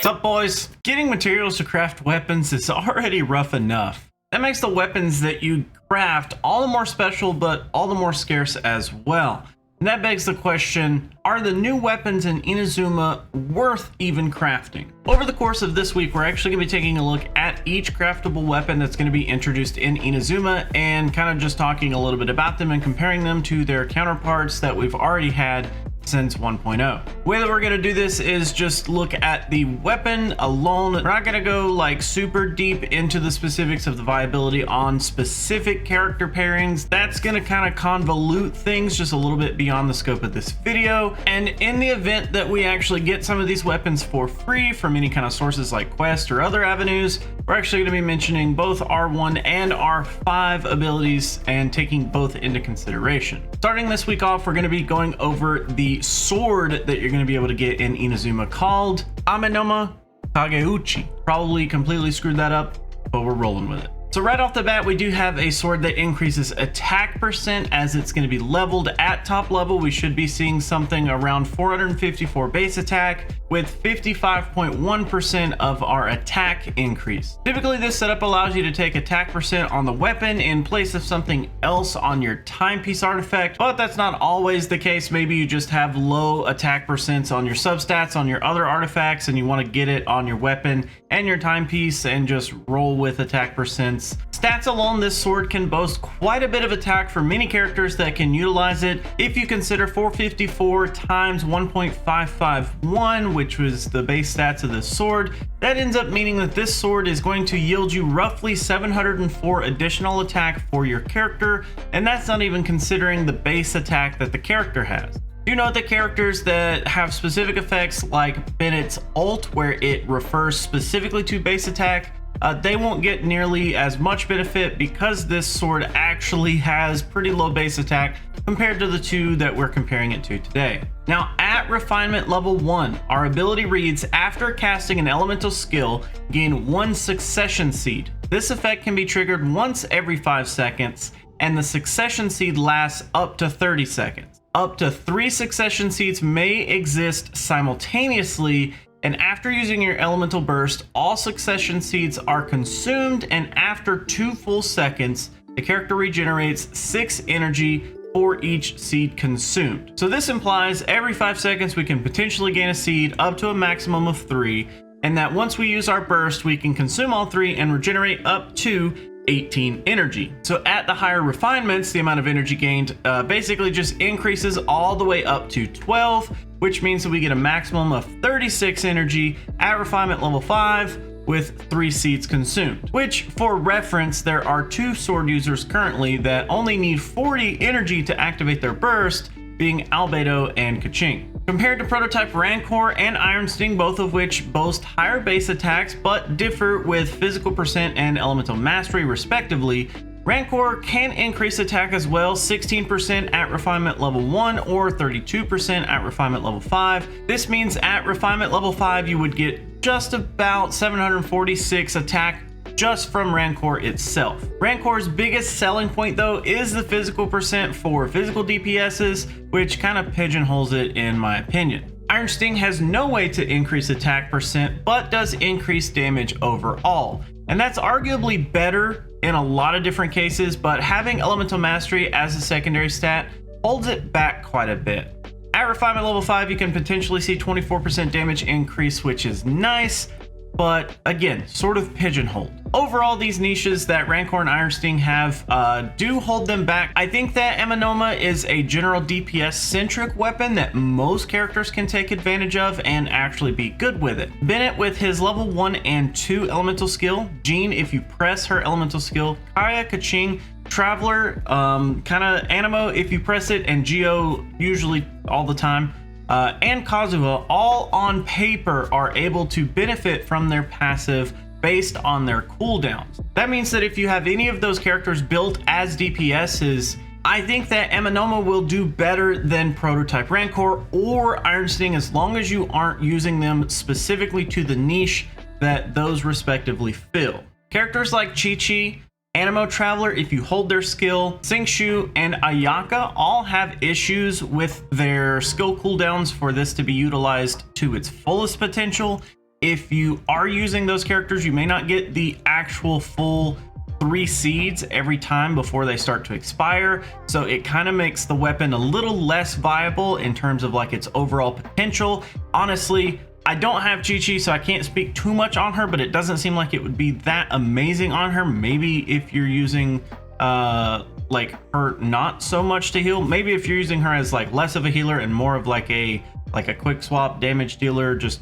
What's up, boys? Getting materials to craft weapons is already rough enough. That makes the weapons that you craft all the more special, but all the more scarce as well. And that begs the question, are the new weapons in Inazuma worth even crafting? Over the course of this week, we're actually going to be taking a look at each craftable weapon that's going to be introduced in Inazuma and kind of just talking a little bit about them and comparing them to their counterparts that we've already had since 1.0. The way that we're going to do this is just look at the weapon alone. We're not going to go like super deep into the specifics of the viability on specific character pairings. That's going to kind of convolute things just a little bit beyond the scope of this video. And in the event that we actually get some of these weapons for free from any kind of sources like Quest or other avenues, we're actually going to be mentioning both R1 and R5 abilities and taking both into consideration. Starting this week off, we're going to be going over the sword that you're going to be able to get in Inazuma called Amenoma Kageuchi. Probably completely screwed that up, but we're rolling with it. So right off the bat, we do have a sword that increases attack percent as it's going to be leveled. At top level, we should be seeing something around 454 base attack with 55.1% of our attack increase. Typically, this setup allows you to take attack percent on the weapon in place of something else on your timepiece artifact, but that's not always the case. Maybe you just have low attack percents on your substats on your other artifacts and you want to get it on your weapon and your timepiece and just roll with attack percents. Stats alone, this sword can boast quite a bit of attack for many characters that can utilize it. If you consider 454 times 1.551, which was the base stats of this sword, that ends up meaning that this sword is going to yield you roughly 704 additional attack for your character, and that's not even considering the base attack that the character has. Do note that characters that have specific effects like Bennett's ult, where it refers specifically to base attack, they won't get nearly as much benefit because this sword actually has pretty low base attack compared to the two that we're comparing it to today. Now, at refinement level 1, our ability reads, after casting an elemental skill, gain 1 succession seed. This effect can be triggered once every 5 seconds, and the succession seed lasts up to 30 seconds. Up to 3 succession seeds may exist simultaneously, and after using your elemental burst, all succession seeds are consumed, and after 2 full seconds, the character regenerates 6 energy for each seed consumed. So this implies every 5 seconds we can potentially gain a seed up to a maximum of 3, and that once we use our burst, we can consume all 3 and regenerate up to 18 energy. So at the higher refinements, the amount of energy gained basically just increases all the way up to 12, which means that we get a maximum of 36 energy at refinement level 5 with 3 seeds consumed. Which, for reference, there are 2 sword users currently that only need 40 energy to activate their burst, being Albedo and Kaching. Compared to Prototype Rancor and Iron Sting, both of which boast higher base attacks but differ with physical percent and elemental mastery respectively, Rancor can increase attack as well, 16% at refinement level 1 or 32% at refinement level 5. This means at refinement level 5 you would get just about 746 attack just from Rancor itself. Rancor's biggest selling point though is the physical percent for physical DPSs, which kind of pigeonholes it in my opinion. Iron Sting has no way to increase attack percent, but does increase damage overall. And that's arguably better in a lot of different cases, but having Elemental Mastery as a secondary stat holds it back quite a bit. At refinement level 5, you can potentially see 24% damage increase, which is nice, but again, sort of pigeonholed. Overall, these niches that Rancor and Iron Sting have do hold them back. I think that Amenoma is a general DPS centric weapon that most characters can take advantage of and actually be good with it. Bennett with his level 1 and 2 elemental skill, Jean if you press her elemental skill, Kaya, Kaching, Traveler, kind of Animo if you press it, and Geo usually all the time, and Kazuha, all on paper are able to benefit from their passive based on their cooldowns. That means that if you have any of those characters built as DPSs, I think that Amenoma will do better than Prototype Rancor or Iron Sting as long as you aren't using them specifically to the niche that those respectively fill. Characters like Chi-Chi, Animo Traveler, if you hold their skill, Singshu, and Ayaka all have issues with their skill cooldowns for this to be utilized to its fullest potential. if you are using those characters, you may not get the actual full 3 seeds every time before they start to expire, so it kind of makes the weapon a little less viable in terms of like its overall potential. Honestly, I don't have Chi-Chi, so I can't speak too much on her, but it doesn't seem like it would be that amazing on her. Maybe if you're using like her not so much to heal, maybe if you're using her as like less of a healer and more of like a quick swap damage dealer, just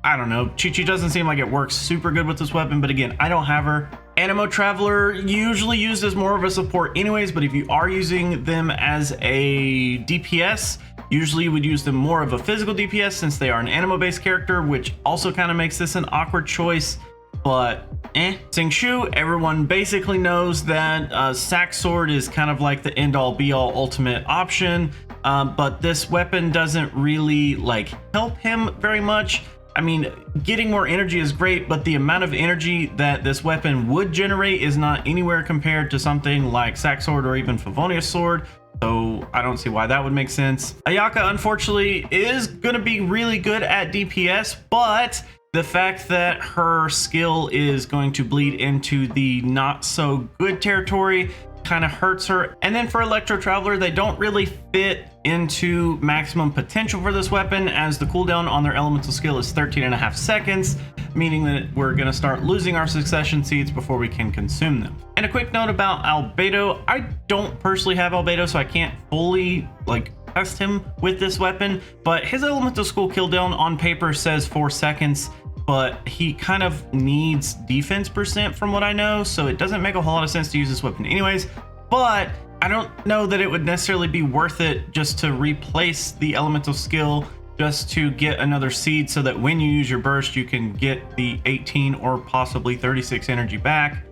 I don't know. Chi-Chi doesn't seem like it works super good with this weapon, but again, I don't have her. Anemo Traveler usually used as more of a support anyways, but if you are using them as a DPS, usually you would use them more of a physical DPS since they are an Anemo based character, which also kind of makes this an awkward choice, but Xingqiu, everyone basically knows that Sack Sword is kind of like the end all be all ultimate option, but this weapon doesn't really like help him very much. I mean, getting more energy is great, but the amount of energy that this weapon would generate is not anywhere compared to something like Sack Sword or even Favonius Sword, so I don't see why that would make sense. Ayaka, unfortunately, is going to be really good at DPS, but the fact that her skill is going to bleed into the not so good territory kind of hurts her. And then for Electro Traveler, they don't really fit into maximum potential for this weapon, as the cooldown on their elemental skill is 13.5 seconds, meaning that we're going to start losing our succession seeds before we can consume them. And a quick note about Albedo, I don't personally have Albedo, so I can't fully like test him with this weapon, but his elemental skill cooldown on paper says 4 seconds, but he kind of needs defense percent from what I know, so it doesn't make a whole lot of sense to use this weapon anyways. But I don't know that it would necessarily be worth it just to replace the elemental skill just to get another seed, so that when you use your burst you can get the 18 or possibly 36 energy back.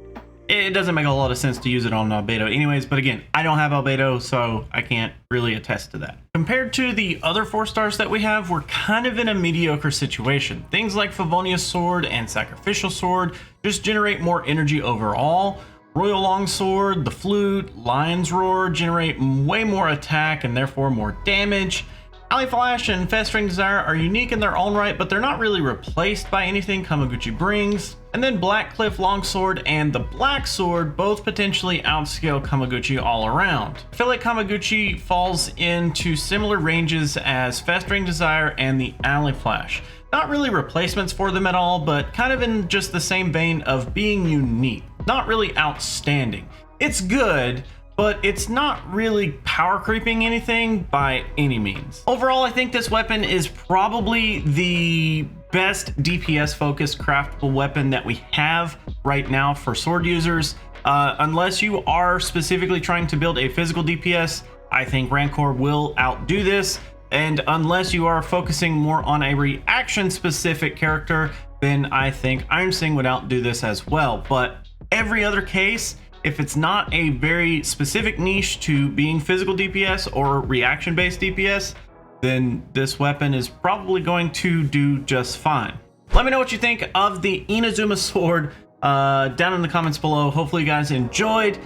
It doesn't make a lot of sense to use it on Albedo anyways, but again, I don't have Albedo, so I can't really attest to that. Compared to the other 4 stars that we have, we're kind of in a mediocre situation. Things like Favonius Sword and Sacrificial Sword just generate more energy overall. Royal Longsword, the Flute, Lion's Roar generate way more attack and therefore more damage. Alley Flash and Festering Desire are unique in their own right, but they're not really replaced by anything Kamaguchi brings. And then Black Cliff Longsword and the Black Sword both potentially outscale Kamaguchi all around. I feel like Kamaguchi falls into similar ranges as Festering Desire and the Alley Flash. Not really replacements for them at all, but kind of in just the same vein of being unique. Not really outstanding. It's good, but it's not really power creeping anything by any means. Overall, I think this weapon is probably the best DPS focused craftable weapon that we have right now for sword users. Unless you are specifically trying to build a physical DPS, I think Rancor will outdo this. And unless you are focusing more on a reaction specific character, then I think Iron Sing would outdo this as well. But every other case, if it's not a very specific niche to being physical DPS or reaction based DPS, then this weapon is probably going to do just fine. Let me know what you think of the Inazuma sword down in the comments below. Hopefully you guys enjoyed.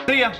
See ya.